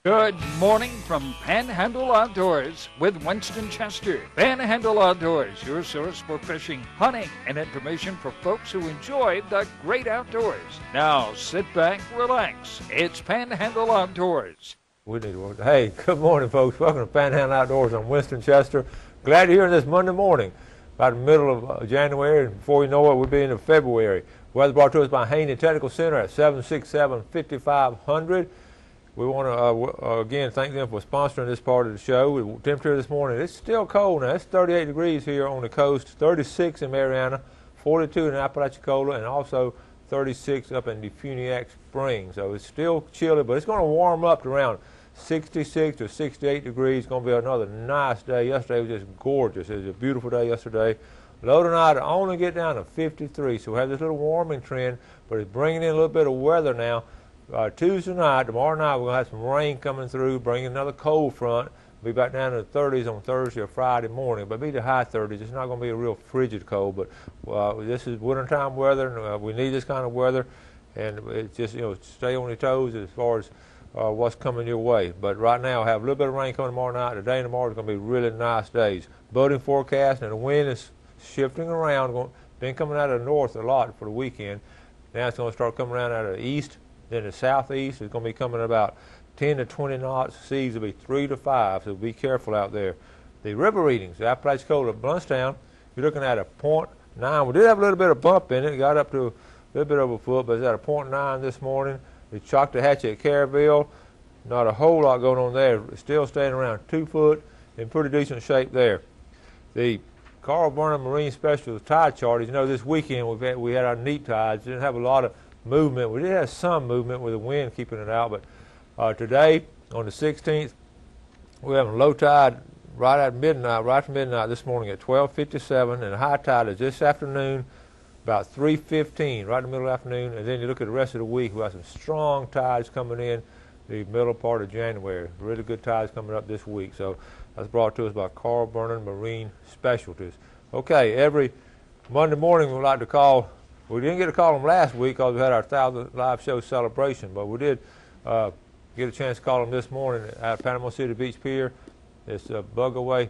Good morning from Panhandle Outdoors with Winston Chester. Panhandle Outdoors, your source for fishing, hunting, and information for folks who enjoy the great outdoors. Now sit back, relax. It's Panhandle Outdoors. Hey, good morning, folks. Welcome to Panhandle Outdoors. I'm Winston Chester. Glad you're here this Monday morning, about the middle of January, and before you know it, we'll be into February. Weather brought to us by Haney Technical Center at 767-5500. We want to, again, thank them for sponsoring this part of the show. The temperature this morning, it's still cold now. It's 38 degrees here on the coast, 36 in Mariana, 42 in Apalachicola, and also 36 up in Defuniak Springs. So it's still chilly, but it's going to warm up to around 66 to 68 degrees. It's going to be another nice day. Yesterday was just gorgeous. It was a beautiful day yesterday. Low tonight will only get down to 53, so we have this little warming trend, but it's bringing in a little bit of weather now. Tuesday night, tomorrow night, we're going to have some rain coming through, bringing another cold front. Be back down to the 30s on Thursday or Friday morning, but be the high 30s. It's not going to be a real frigid cold, but this is wintertime weather, and we need this kind of weather, and it's just, stay on your toes as far as what's coming your way. But right now, have a little bit of rain coming tomorrow night. Today and tomorrow is going to be really nice days. Boating forecast, and the wind is shifting around. Been coming out of the north a lot for the weekend. Now it's going to start coming around out of the east. Then the southeast is going to be coming about 10 to 20 knots. Seas will be 3 to 5, so be careful out there. The river readings, the Apalachicola, Bluntstown, you're looking at a .9. We did have a little bit of bump in it. It got up to a little bit over a foot, but it's at a .9 this morning. The Choctahatchee at Caryville, not a whole lot going on there. It's still staying around 2 foot, in pretty decent shape there. The Carl Burnham Marine Special tide chart, as you know, this weekend we had our neap tides. Didn't have a lot of movement. We did have some movement with the wind keeping it out, but today on the 16th, we're having low tide right at midnight, right from midnight this morning at 12:57, and the high tide is this afternoon about 3:15, right in the middle of the afternoon. And then you look at the rest of the week, we have some strong tides coming in the middle part of January. Really good tides coming up this week. So that's brought to us by Carl Burnham Marine Specialties. Okay, every Monday morning we like to call. We didn't get to call them last week because we had our 1,000th live show celebration, but we did get a chance to call them this morning at Panama City Beach Pier. It's Bugaway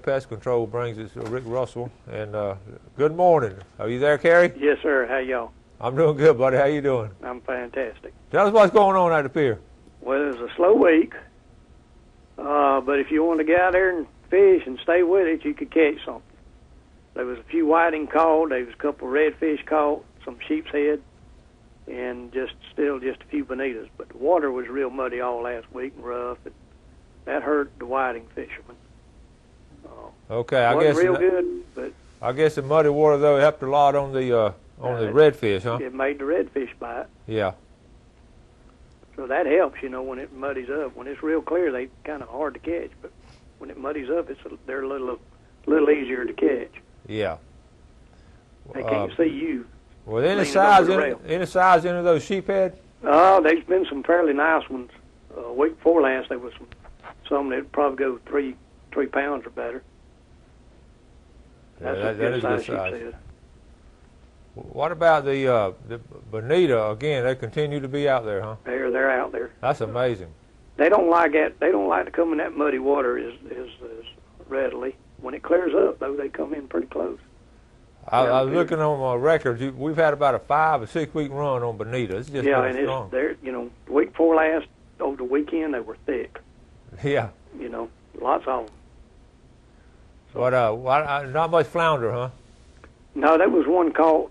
Pest Control brings us Rick Russell. And good morning. Are you there, Kerry? Yes, sir. How y'all? I'm doing good, buddy. How you doing? I'm fantastic. Tell us what's going on at the pier. Well, it was a slow week, but if you want to get out there and fish and stay with it, you could catch something. There was a few whiting caught. There was a couple of redfish caught, some sheep's head, and still just a few bonitas. But the water was real muddy all last week and rough, and that hurt the whiting fishermen. Okay, wasn't real good, but I guess the muddy water though helped a lot on the redfish, huh? It made the redfish bite. Yeah. So that helps, when it muddies up. When it's real clear, they kind of hard to catch, but when it muddies up, they're a little easier to catch. Yeah. They can't see you. Well, any size into those sheephead? There's been some fairly nice ones. Week before last, there was some that probably go 3 pounds or better. Yeah, That's that is a good size. What about the bonita? Again, they continue to be out there, huh? They're out there. That's amazing. They don't like that. They don't like to come in that muddy water as readily. When it clears up, though, they come in pretty close. I was looking on my records. We've had about a 5 or 6 week run on bonita. It's just and strong. The week before last, over the weekend, they were thick. Yeah. Lots of them. So, but not much flounder, huh? No, there was one caught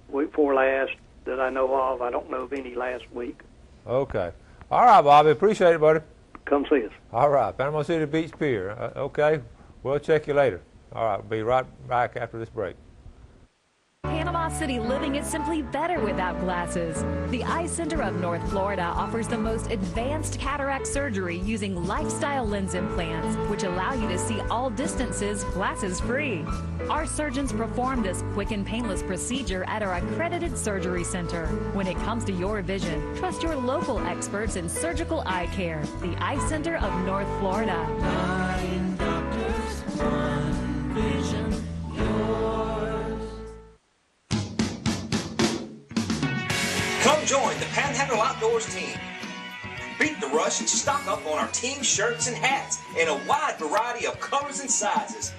week before last that I know of. I don't know of any last week. Okay. All right, Bobby. Appreciate it, buddy. Come see us. All right. Panama City Beach Pier. Okay. We'll check you later. All right. Be right back after this break. Panama City living is simply better without glasses. The Eye Center of North Florida offers the most advanced cataract surgery using lifestyle lens implants, which allow you to see all distances glasses-free. Our surgeons perform this quick and painless procedure at our accredited surgery center. When it comes to your vision, trust your local experts in surgical eye care. The Eye Center of North Florida. 9 doctors, 1 vision, yours. Come join the Panhandle Panhandle Outdoors team. Beat the rush and stock up on our team shirts and hats in a wide variety of colors and sizes.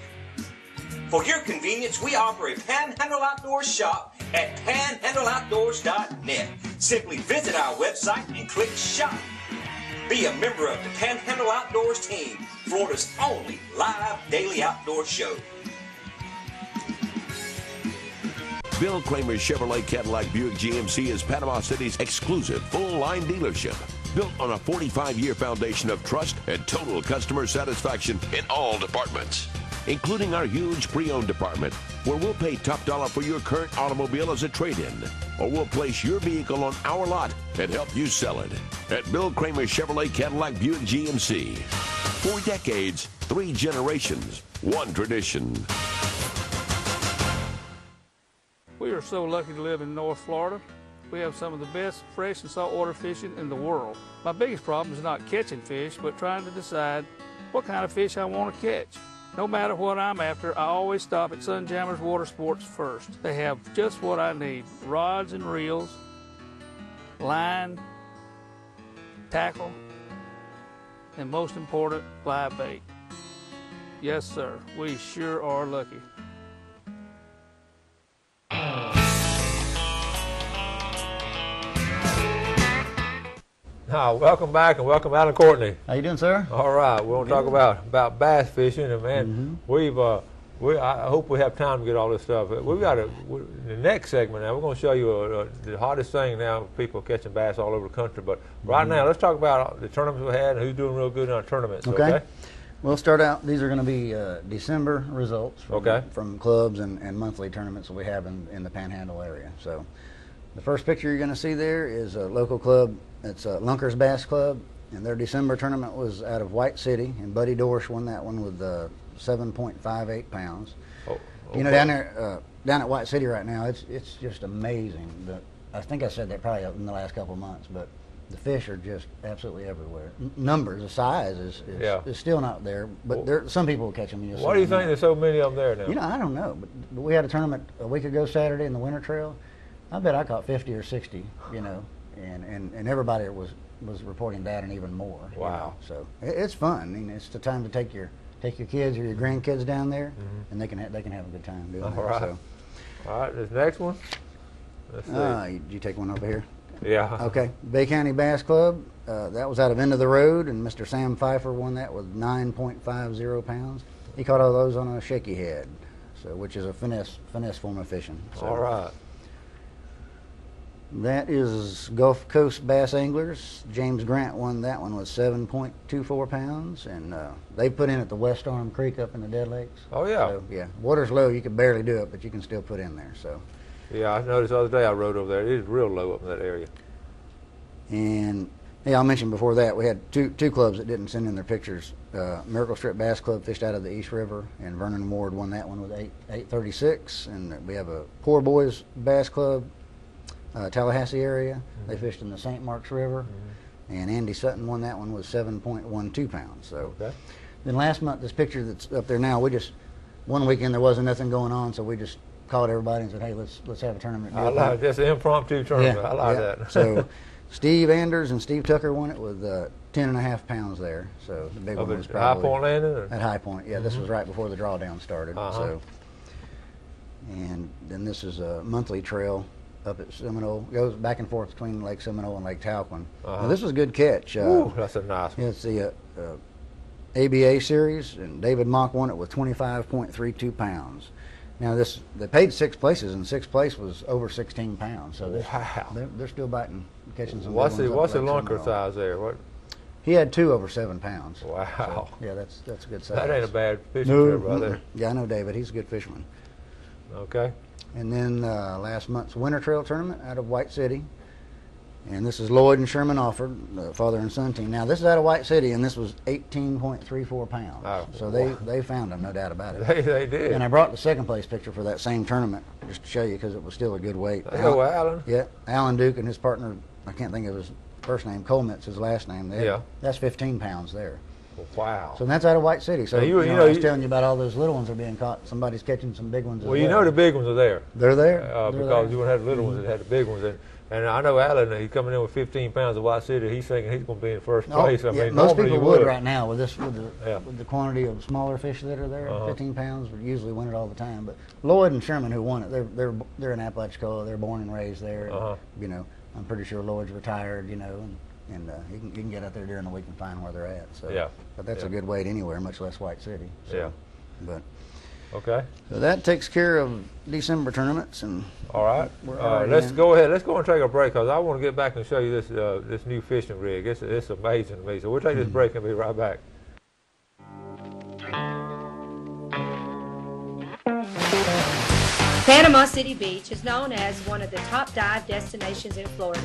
For your convenience, we offer a Panhandle Outdoors shop at panhandleoutdoors.net. Simply visit our website and click shop. Be a member of the Panhandle Outdoors team, Florida's only live daily outdoor show. Bill Kramer Chevrolet Cadillac Buick GMC is Panama City's exclusive full-line dealership. Built on a 45-year foundation of trust and total customer satisfaction in all departments, including our huge pre-owned department, where we'll pay top dollar for your current automobile as a trade-in, or we'll place your vehicle on our lot and help you sell it. At Bill Kramer Chevrolet Cadillac Buick GMC. 4 decades, 3 generations, 1 tradition. We are so lucky to live in North Florida. We have some of the best fresh and saltwater fishing in the world. My biggest problem is not catching fish, but trying to decide what kind of fish I want to catch. No matter what I'm after, I always stop at Sunjammers Water Sports first. They have just what I need: rods and reels, line, tackle, and most important, live bait. Yes, sir, we sure are lucky. Now, welcome back and welcome Alan Courtney. How you doing, sir? All right, we're going to talk about bass fishing, and man, I hope we have time to get all this stuff. We've got the next segment now. We're going to show you the hottest thing now. People catching bass all over the country, but right now let's talk about the tournaments we had and who's doing real good in our tournaments. Okay. We'll start out. These are going to be December results from clubs and monthly tournaments that we have in the Panhandle area. So the first picture you're going to see there is a local club. It's Lunkers Bass Club, and their December tournament was out of White City, and Buddy Dorsch won that one with 7.58 pounds. Oh, okay. You know, down at White City right now, it's just amazing. I think I said that probably in the last couple of months, but the fish are just absolutely everywhere. Numbers, the size is still not there, but some people will catch them. Why do you think there's so many of them there now? You know, I don't know, but we had a tournament a week ago Saturday in the Winter Trail. I bet I caught 50 or 60, you know. And everybody was reporting that and even more. Wow! You know? So it's fun. I mean, it's the time to take your kids or your grandkids down there, and they can have a good time doing that. All right. So. All right. This next one. Let's see. You take one over here. Yeah. Okay. Bay County Bass Club. That was out of End of the Road, and Mr. Sam Pfeiffer won that with 9.50 pounds. He caught all those on a shaky head, which is a finesse form of fishing. So. All right. That is Gulf Coast Bass Anglers. James Grant won that one with 7.24 pounds, and they put in at the West Arm Creek up in the Dead Lakes. Oh, yeah. So, yeah. Water's low. You can barely do it, but you can still put in there. So. Yeah, I noticed the other day I rode over there. It is real low up in that area. And, yeah, I mentioned before that we had two clubs that didn't send in their pictures. Miracle Strip Bass Club fished out of the East River, and Vernon Ward won that one with 8.36. And we have a Poor Boys Bass Club. Tallahassee area. They fished in the St. Marks River, and Andy Sutton won that one with 7.12 pounds. So then last month, this picture that's up there now, one weekend there wasn't nothing going on, so we just called everybody and said, hey, let's have a tournament. I like this impromptu tournament. Yeah, I like that. So Steve Anders and Steve Tucker won it with 10.5 pounds there. So the big one was probably High Point Landing? At High Point. Yeah, this was right before the drawdown started. So, and then this is a monthly trail up at Seminole, goes back and forth between Lake Seminole and Lake Talquin. Now, this was a good catch. Ooh, that's a nice one. It's the ABA series, and David Mock won it with 25.32 pounds. Now they paid 6 places, and 6th place was over 16 pounds. So they're still biting, catching some. What's the lunker size there? What? He had 2 over 7 pounds. Wow. So, yeah, that's a good size. That ain't a bad fishing trip right there. Yeah, I know David. He's a good fisherman. Okay. And then last month's Winter Trail Tournament out of White City. And this is Lloyd and Sherman Offord, the father and son team. Now, this is out of White City, and this was 18.34 pounds. Oh, so they found them, no doubt about it. They did. And I brought the 2nd place picture for that same tournament just to show you because it was still a good weight. Hello, Alan. Yeah, Alan Duke and his partner, I can't think of his first name, Colemitz, his last name. That's 15 pounds there. Wow. So that's out of White City. So I was telling you about all those little ones are being caught. Somebody's catching some big ones as well. Well, you know the big ones are there. They're there. Because you wouldn't have the little ones that had the big ones. And And I know Alan, he's coming in with 15 pounds of White City. He's thinking he's going to be in first place. I mean, most normally people would right now with the quantity of smaller fish that are there. 15 pounds would usually win it all the time. But Lloyd and Sherman, who won it, they're in Apalachicola. They're born and raised there. And, you know, I'm pretty sure Lloyd's retired. You know, and you can get out there during the week and find where they're at. So but that's a good weight anywhere, much less White City. So, but. Okay. So that takes care of December tournaments, and all right. Let's go ahead. Let's go and take a break because I want to get back and show you this this new fishing rig. It's amazing to me. So we'll take this break and be right back. Panama City Beach is known as one of the top dive destinations in Florida.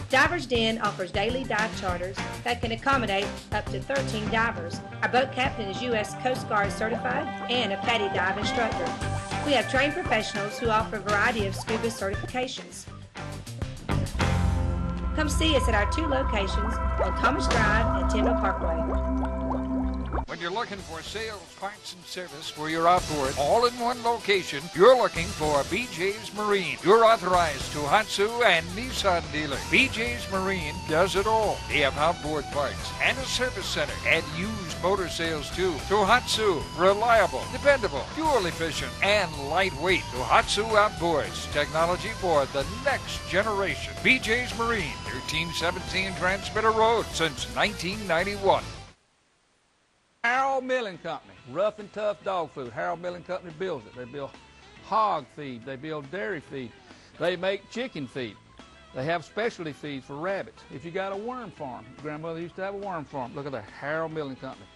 Divers Den offers daily dive charters that can accommodate up to 13 divers. Our boat captain is U.S. Coast Guard certified and a PADI dive instructor. We have trained professionals who offer a variety of scuba certifications. Come see us at our 2 locations on Thomas Drive and Tyndall Parkway. When you're looking for sales, parts, and service for your outboard, all in one location, you're looking for BJ's Marine. You're authorized Tohatsu and Nissan dealer. BJ's Marine does it all. They have outboard parts and a service center and used motor sales too. Tohatsu, reliable, dependable, fuel efficient, and lightweight. Tohatsu Outboards, technology for the next generation. BJ's Marine, 1317 Transmitter Road since 1991. Harold Milling Company, rough and tough dog food. Harold Milling Company builds it. They build hog feed. They build dairy feed. They make chicken feed. They have specialty feeds for rabbits. If you got a worm farm, grandmother used to have a worm farm. Look at the Harold Milling Company.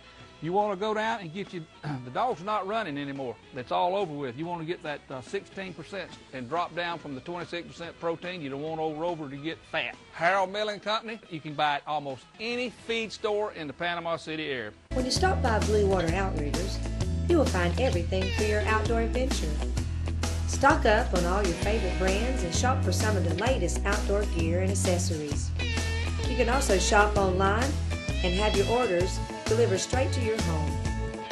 You want to go down and get you, the dog's not running anymore. That's all over with. You want to get that 16% and drop down from the 26% protein. You don't want old Rover to get fat. Harold Milling Company, you can buy at almost any feed store in the Panama City area. When you stop by Blue Water Outriggers, you will find everything for your outdoor adventure. Stock up on all your favorite brands and shop for some of the latest outdoor gear and accessories. You can also shop online and have your orders delivered straight to your home.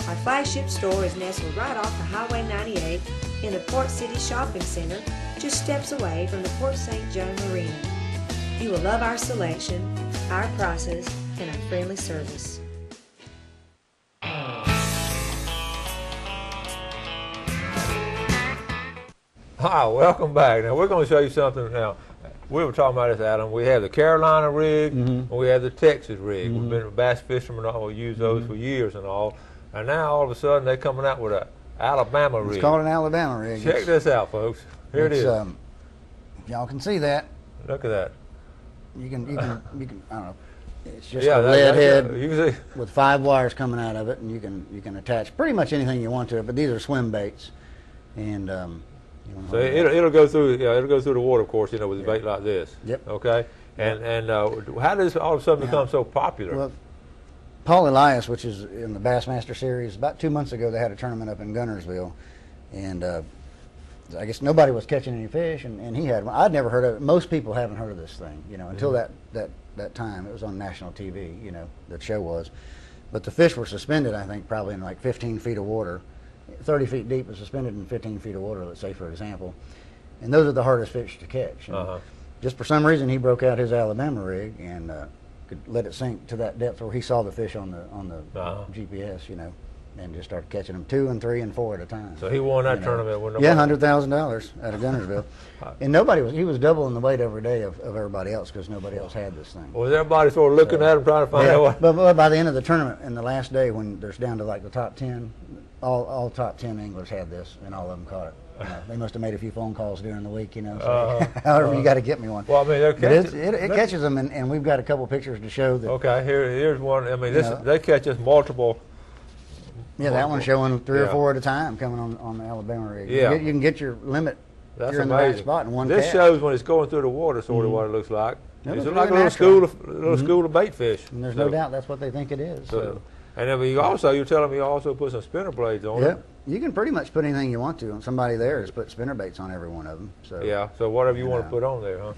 Our flagship store is nestled right off of Highway 98 in the Port City Shopping Center, just steps away from the Port St. Joe Marina. You will love our selection, our prices, and our friendly service. Hi, welcome back. Now we're going to show you something now. We were talking about this, Adam. We have the Carolina rig, and we have the Texas rig. We've been bass fishermen and all, used those for years and all. And now all of a sudden they're coming out with an Alabama rig. It's called an Alabama rig. Check this out, folks. Here it is. Y'all can see that. Look at that. You can. I don't know. It's just a lead head with 5 wires coming out of it, and you can attach pretty much anything you want to it. But these are swim baits, and so it'll go through. It'll go through the water, of course. You know, with a bait like this. Yep. Okay. And how does all of a sudden become so popular? Well, Paul Elias, which is in the Bassmaster Series, about 2 months ago they had a tournament up in Gunnersville, and I guess nobody was catching any fish, and he had one. I'd never heard of it. Most people haven't heard of this thing, until that time. It was on national TV, the show was. But the fish were suspended, I think, probably in like 15 feet of water. 30 feet deep, but suspended in 15 feet of water, let's say, for example. And those are the hardest fish to catch. And just for some reason, he broke out his Alabama rig and could let it sink to that depth where he saw the fish on the GPS, and just started catching them 2 and 3 and 4 at a time. So he won that tournament. Yeah, $100,000 out of Gunnersville. And he was doubling the weight every day of everybody else because nobody else had this thing. Was everybody sort of looking at him trying to find out what? But by the end of the tournament, and the last day when there's down to like the top 10, all top 10 anglers had this, and all of them caught it. They must have made a few phone calls during the week, so however you got to get me one. Well, I mean, it catches them, and we've got a couple pictures to show that. Okay, here's one. I mean, they catch us multiple. Yeah, that one's showing 3 or 4 at a time coming on the Alabama rig. Yeah. You can get your limit. That's you're in amazing. the right spot in one This cast. shows when it's going through the water, sort of what it looks like. It It's looks like really a little school of bait fish. And there's no doubt that's what they think it is. So. And then you're telling me you also put some spinner blades on it. You can pretty much put anything you want to. And somebody there has put spinner baits on every one of them. So so whatever you want to put on there, huh?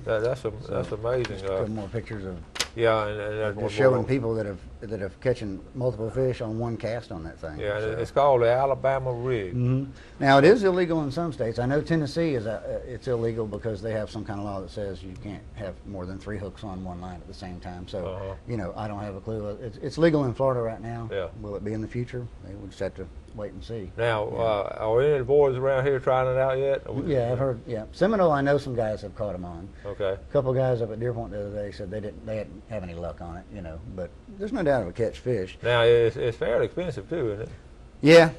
That's amazing. Just a couple more pictures of Yeah, and that's just showing people that have catching multiple fish on one cast on that thing. Yeah, so. it's called the Alabama rig. Mm-hmm. Now it is illegal in some states. I know Tennessee is it's illegal because they have some kind of law that says you can't have more than 3 hooks on one line at the same time. So you know, I don't have a clue. It's legal in Florida right now. Yeah. Will it be in the future? We'll just have to wait and see. Now, are any of the boys around here trying it out yet? Yeah, I've heard. Yeah, Seminole. I know some guys have caught them on. Okay. A couple guys up at Deer Point the other day said they didn't have any luck on it. You know, but there's no doubt it'll catch fish. Now it's fairly expensive too, isn't it? Yeah.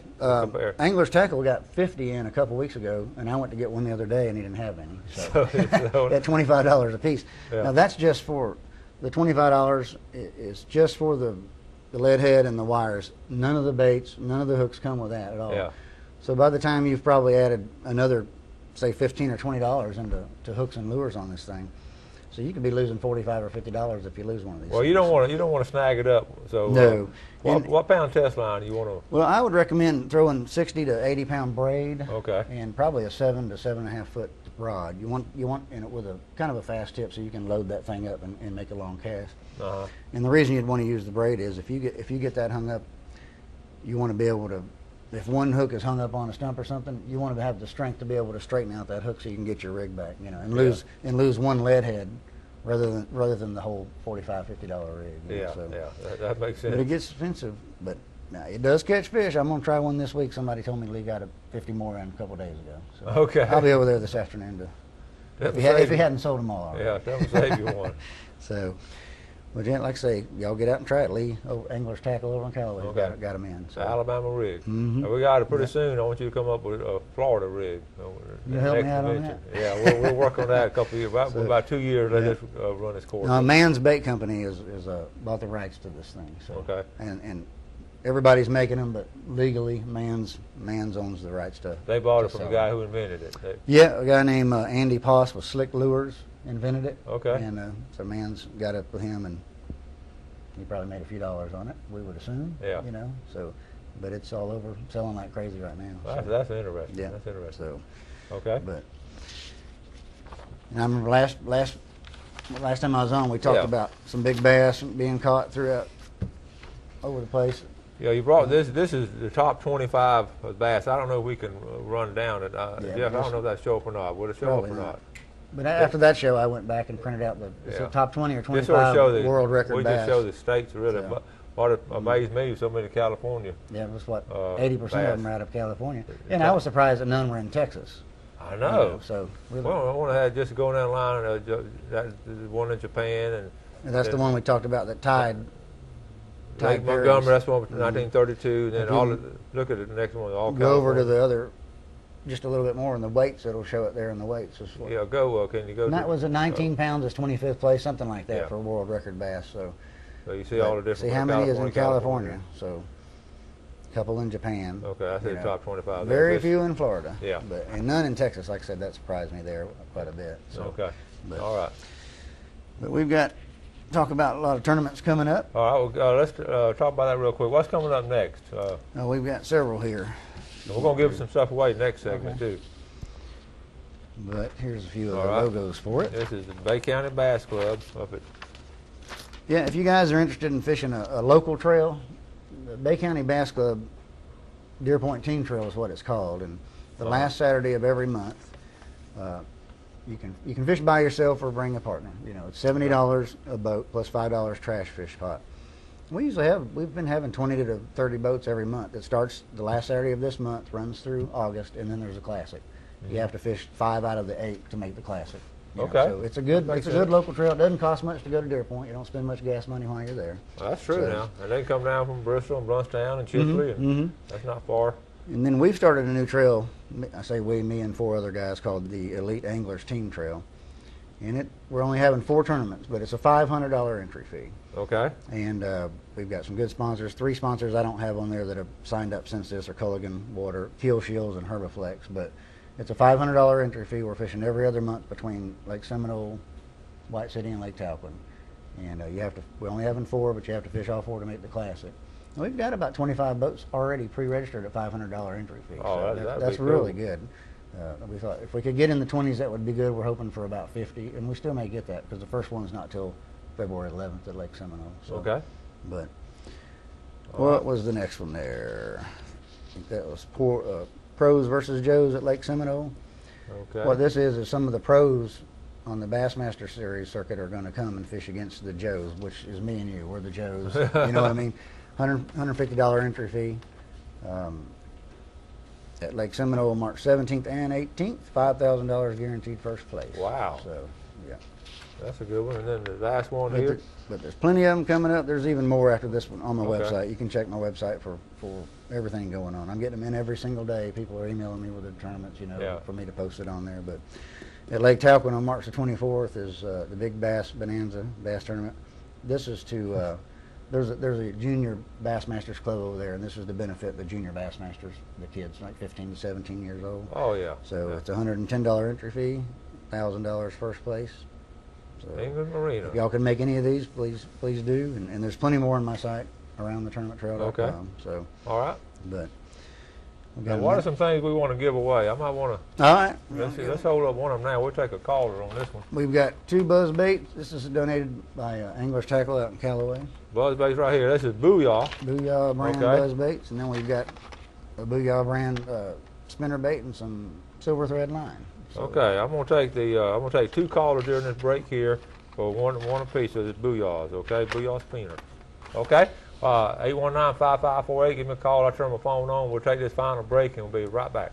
Angler's Tackle got 50 in a couple weeks ago, and I went to get one the other day, and he didn't have any. So at $25 a piece. Yeah. Now that's just for the $25 is just for the lead head and the wires. None of the baits, none of the hooks come with that at all. Yeah. So by the time you've probably added another, say, $15 or $20 into hooks and lures on this thing, so you could be losing $45 or $50 if you lose one of these. Well, things. you don't want to snag it up. So no. What pound test line do you want to? Well, I would recommend throwing 60 to 80 pound braid. Okay. And probably a 7 to 7.5 foot rod. You want and with a kind of a fast tip so you can load that thing up and make a long cast. And the reason you'd want to use the braid is if you get that hung up, you want to be able to. If one hook is hung up on a stump or something, you want to have the strength to be able to straighten out that hook so you can get your rig back, you know, and lose one lead head rather than the whole $45, $50 rig. Yeah, so. That makes sense. But it gets expensive. But now it does catch fish. I'm gonna try one this week. Somebody told me Lee got a 50 more in a couple days ago. So okay. I'll be over there this afternoon if he hadn't sold them all already. Yeah, tell him to save you one. So. Well, Jen, like I say, y'all get out and try it. Lee, Angler's Tackle over in Callaway, got them in. So. The Alabama rig. Mm-hmm. We got it pretty soon. I want you to come up with a Florida rig. You help me out on that? Yeah, we'll work on that a couple of years. About 2 years, let us run this course. Mann's Bait Company is bought the rights to this thing. So. Okay. And everybody's making them, but legally, Mann's owns the rights to. They bought it from the guy who invented it. Yeah, a guy named Andy Poss with Slick Lures invented it. Okay. And so Mann's got up with him, and he probably made a few dollars on it, we would assume. Yeah. You know, so, but it's all over selling like crazy right now. Well, so. That's interesting. Yeah. That's interesting. So. Okay. But. And I remember last time I was on, we talked about some big bass being caught throughout over the place. Yeah, you brought this. This is the top 25 of bass. I don't know if we can run down it. Jeff, I don't know if that show up or not. Would it show up or not? But after that show, I went back and printed out the top 20 or 25 world record bass. We just show the states really. So. What amazed me was so many California. Yeah, it was 80% of them are out of California. And I was surprised that none were in Texas. I know. So really. Well, I want to have just going down the line. That one in Japan and that's the one we talked about that tied. Lake Montgomery, that's the one from 1932. And then look at the next one. All go over to the other, just a little bit more in the weights. It'll show it there in the weights. Yeah, go. Can you go? And that was at 19 pounds, is 25th place, something like that for world record bass. So you see all the different. See how many is in California. So a couple in Japan. Okay, I said top 25. Very few in Florida. Yeah. And none in Texas. Like I said, that surprised me there quite a bit. So. Okay. All right. But we've got. Talk about a lot of tournaments coming up. All right, well, let's talk about that real quick. What's coming up next? We've got several here. We're going to give some stuff away next segment, too. But here's a few of the logos for it. This is the Bay County Bass Club up at... Yeah, if you guys are interested in fishing a local trail, the Bay County Bass Club Deer Point Team Trail is what it's called. And the last Saturday of every month, you can fish by yourself or bring a partner. You know, it's $70 a boat plus $5 trash fish pot. We've been having 20 to 30 boats every month. It starts the last Saturday of this month, runs through August, and then there's a classic. You have to fish 5 out of the 8 to make the classic. Okay. So it's a good local trail. It doesn't cost much to go to Deer Point. You don't spend much gas money while you're there. Well, that's true now. And they come down from Bristol and Bluntstown and Chipley, and that's not far. And then we've started a new trail. I say we, me and 4 other guys, called the Elite Anglers Team Trail. And we're only having 4 tournaments, but it's a $500 entry fee. Okay. And we've got some good sponsors. 3 sponsors I don't have on there that have signed up since this are Culligan Water, Keel Shields, and Herbaflex. But it's a $500 entry fee. We're fishing every other month between Lake Seminole, White City, and Lake Talcott. And we're only having 4, but you have to fish all 4 to make the classic. We've got about 25 boats already pre-registered at $500 entry fee. Oh, so that's really good. We thought if we could get in the 20s, that would be good. We're hoping for about 50, and we still may get that because the first one's not till February 11th at Lake Seminole. So, okay. But what was the next one there? I think that was pros versus Joes at Lake Seminole. Okay. What this is some of the pros on the Bassmaster Series circuit are going to come and fish against the Joes, which is me and you. We're the Joes. You know what I mean? $150 entry fee. At Lake Seminole, March 17th and 18th, $5,000 guaranteed first place. Wow. So, yeah. That's a good one. And then the last one here. But there's plenty of them coming up. There's even more after this one on my Okay. website. You can check my website for everything going on. I'm getting them in every single day. People are emailing me with the tournaments, for me to post it on there. But at Lake Talcott on March the 24th is the Big Bass Bonanza Bass Tournament. This is to there's a junior Bassmasters club over there, and this is to benefit the junior Bassmasters, the kids like 15 to 17 years old. Oh yeah. So it's a $110 entry fee, $1,000 first place. So England Marina. if y'all can make any of these, please do. And there's plenty more on my site around the tournamenttrail.com. Okay. So all right. But now, what are some things we want to give away? I might want to. All right. Let's hold up one of them now. We'll take a caller on this one. We've got 2 buzz baits. This is donated by Anglers Tackle out in Callaway. Buzz baits right here. This is Booyah. Booyah brand buzz baits, and then we've got a Booyah brand spinner bait and some silver thread line. So, okay, I'm gonna take 2 callers during this break here for one apiece of this Booyahs. Okay, Booyah spinner. Okay, 819-5548. Give me a call. I'll turn my phone on. We'll take this final break and we'll be right back.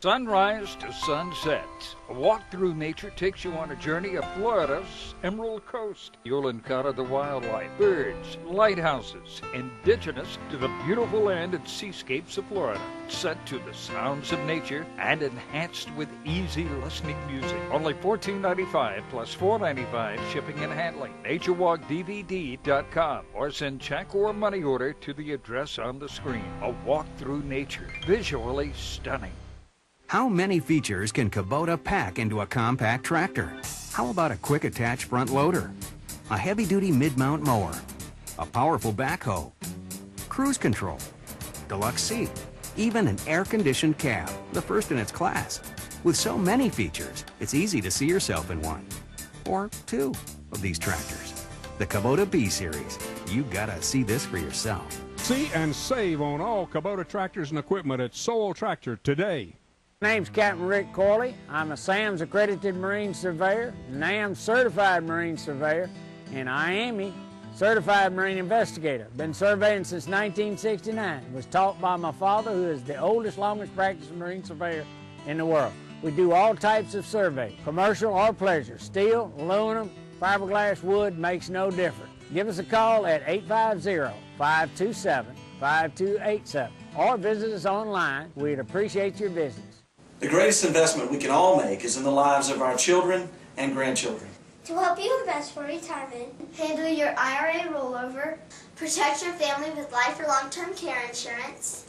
Sunrise to sunset, a walk through nature takes you on a journey of Florida's Emerald Coast. You'll encounter the wildlife, birds, lighthouses, indigenous to the beautiful land and seascapes of Florida, set to the sounds of nature and enhanced with easy listening music. Only $14.95 plus $4.95 shipping and handling. NatureWalkDVD.com or send check or money order to the address on the screen. A walk through nature, visually stunning. How many features can Kubota pack into a compact tractor? How about a quick attach front loader, a heavy-duty mid-mount mower, a powerful backhoe, cruise control, deluxe seat, even an air-conditioned cab, the first in its class. With so many features, it's easy to see yourself in one or 2 of these tractors. The Kubota B Series. You gotta see this for yourself. See and save on all Kubota tractors and equipment at Sowell Tractor today. My name's Captain Rick Corley. I'm a SAMS accredited Marine Surveyor, NAM certified Marine Surveyor, and IAME certified Marine Investigator. Been surveying since 1969. Was taught by my father, who is the oldest, longest practicing Marine Surveyor in the world. We do all types of survey, commercial or pleasure. Steel, aluminum, fiberglass, wood, makes no difference. Give us a call at 850-527-5287 or visit us online. We'd appreciate your business. The greatest investment we can all make is in the lives of our children and grandchildren. To help you invest for retirement, handle your IRA rollover, protect your family with life or long-term care insurance,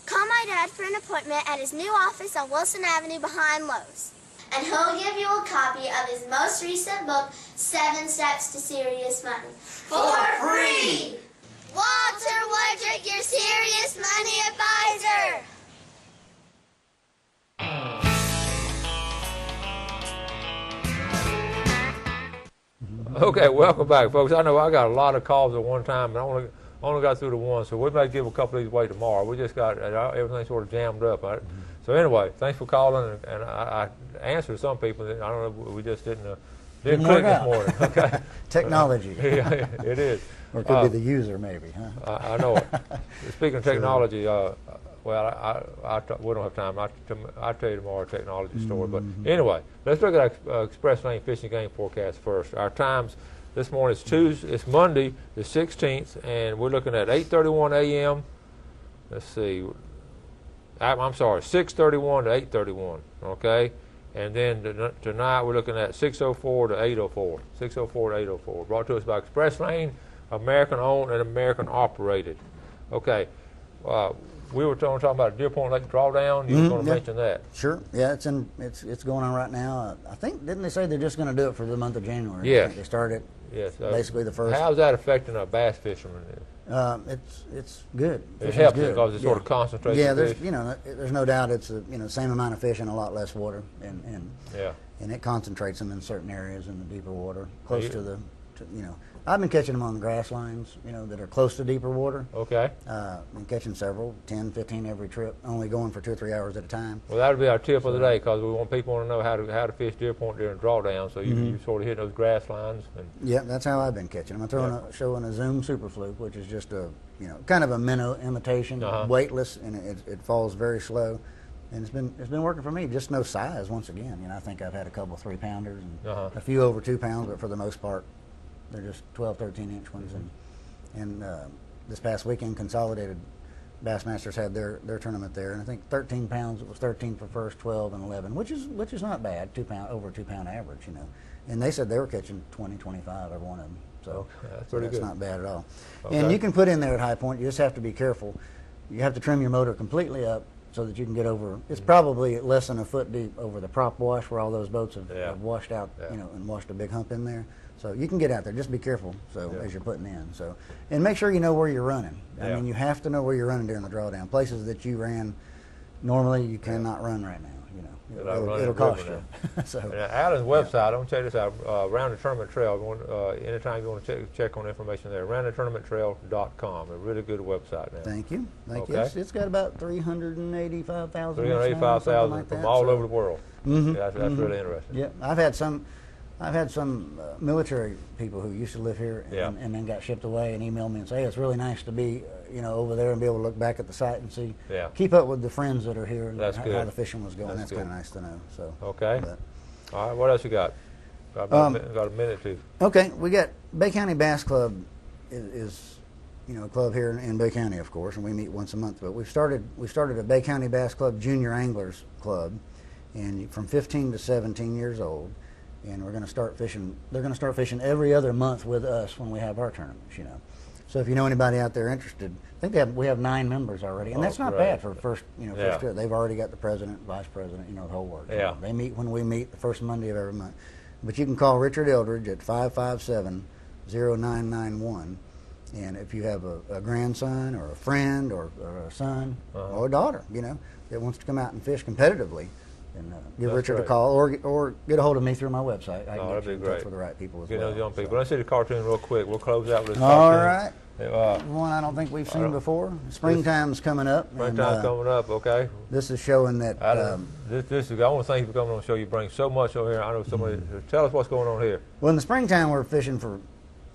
call my dad for an appointment at his new office on Wilson Avenue behind Lowe's. And he'll give you a copy of his most recent book, 7 Steps to Serious Money. For free! Walter Woodrick, your serious money advisor! Okay, welcome back, folks. I know I got a lot of calls at one time, and I only got through the one, so we may give a couple of these away tomorrow. We just got everything sort of jammed up. So anyway, thanks for calling, and I answered some people. I don't know, we just didn't click this morning. Okay, technology. Yeah, it is. Or it could be the user, maybe. Huh? I know it. Speaking of technology, well, we don't have time. I'll tell you tomorrow a technology story. But anyway, let's look at our Express Lane Fishing Game Forecast first. Our times this morning is it's Monday the 16th, and we're looking at 8:31 a.m. Let's see. I'm sorry, 6:31 to 8:31. Okay, and then tonight we're looking at 6:04 to 8:04. 6:04 to 8:04. Brought to us by Express Lane, American owned and American operated. Okay. We were talking about Deer Point Lake Drawdown. You were going to mention that. Sure. Yeah, it's going on right now. I think, didn't they say they're just going to do it for the month of January? Yes. They started basically the first. How's that affecting a bass fisherman? It's good. It helps because it sort of concentrates. Yeah, the fish. there's no doubt it's the same amount of fish and a lot less water, and it concentrates them in certain areas in the deeper water, close to the I've been catching them on grass lines, that are close to deeper water. Okay. Been catching several, 10, 15 every trip, only going for 2 or 3 hours at a time. Well, that'll be our tip of the day, because we want people to know how to fish deer point during drawdown. So you sort of hit those grass lines. Yeah, that's how I've been catching them. I'm showing a Zoom Super Fluke, which is just a kind of a minnow imitation, weightless, and it falls very slow. And it's been working for me. Just no size once again. I think I've had a couple 3-pounders and a few over 2 pounds, but for the most part, they're just 12, 13-inch ones. And this past weekend, Consolidated Bassmasters had their tournament there, and I think 13 pounds. It was 13 for first, 12 and 11, which is not bad. Over 2 pound average, And they said they were catching 20, 25 every one of them. So that's not bad at all. Okay. And you can put in there at High Point. You just have to be careful. You have to trim your motor completely up so that you can get over. It's probably less than a foot deep over the prop wash where all those boats have washed out, and washed a big hump in there. So you can get out there. Just be careful. As you're putting in. And make sure you know where you're running. I mean, you have to know where you're running during the drawdown. Places that you ran normally, you cannot run right now. It'll cost you. Alan's website, I'm going to check this out, Round the Tournament Trail. Anytime you want to check on information there, roundthetournamenttrail.com. A really good website now. Thank you. It's got about 385,000. 385,000 from all over the world. That's really interesting. Yeah, I've had some military people who used to live here and then got shipped away and emailed me and say, hey, it's really nice to be over there and be able to look back at the site and see, keep up with the friends that are here and how the fishing was going. That's kind of nice to know. So okay. All right, what else you got? Got a minute or two. Okay, we got Bay County Bass Club is a club here in Bay County, of course, and we meet once a month. But we started a Bay County Bass Club Junior Anglers Club, and from 15 to 17 years old. And we're going to start fishing. They're going to start fishing every other month with us when we have our tournaments. So if you know anybody out there interested, I think we have 9 members already, and that's not bad for first year. They've already got the president, vice president, the whole works. Yeah. They meet when we meet the first Monday of every month. But you can call Richard Eldridge at 557-0991, and if you have a grandson or a friend or a son or a daughter, that wants to come out and fish competitively. And give Richard a call, or get a hold of me through my website. I can get you in touch with the right people as well. Get those young people. Let's see the cartoon real quick. We'll close out with this All cartoon. right. One I don't think we've seen before. Springtime's coming up. Springtime's coming up, okay. This is showing that... I want to thank you for coming on the show. You bring so much over here. I know somebody... Tell us what's going on here. Well, in the springtime, we're fishing for...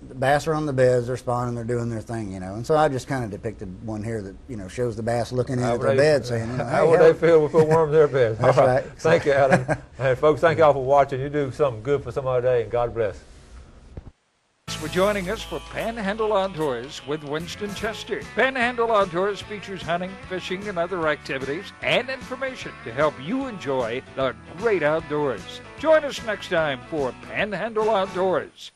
The bass are on the beds, they're spawning, they're doing their thing, And so I just kind of depicted one here that, shows the bass looking in at their bed saying, how would they feel if we put worms in their beds? That's right. Thank you, Alan. And folks, thank y'all for watching. You do something good for somebody today, and God bless. Thanks for joining us for Panhandle Outdoors with Winston Chester. Panhandle Outdoors features hunting, fishing, and other activities and information to help you enjoy the great outdoors. Join us next time for Panhandle Outdoors.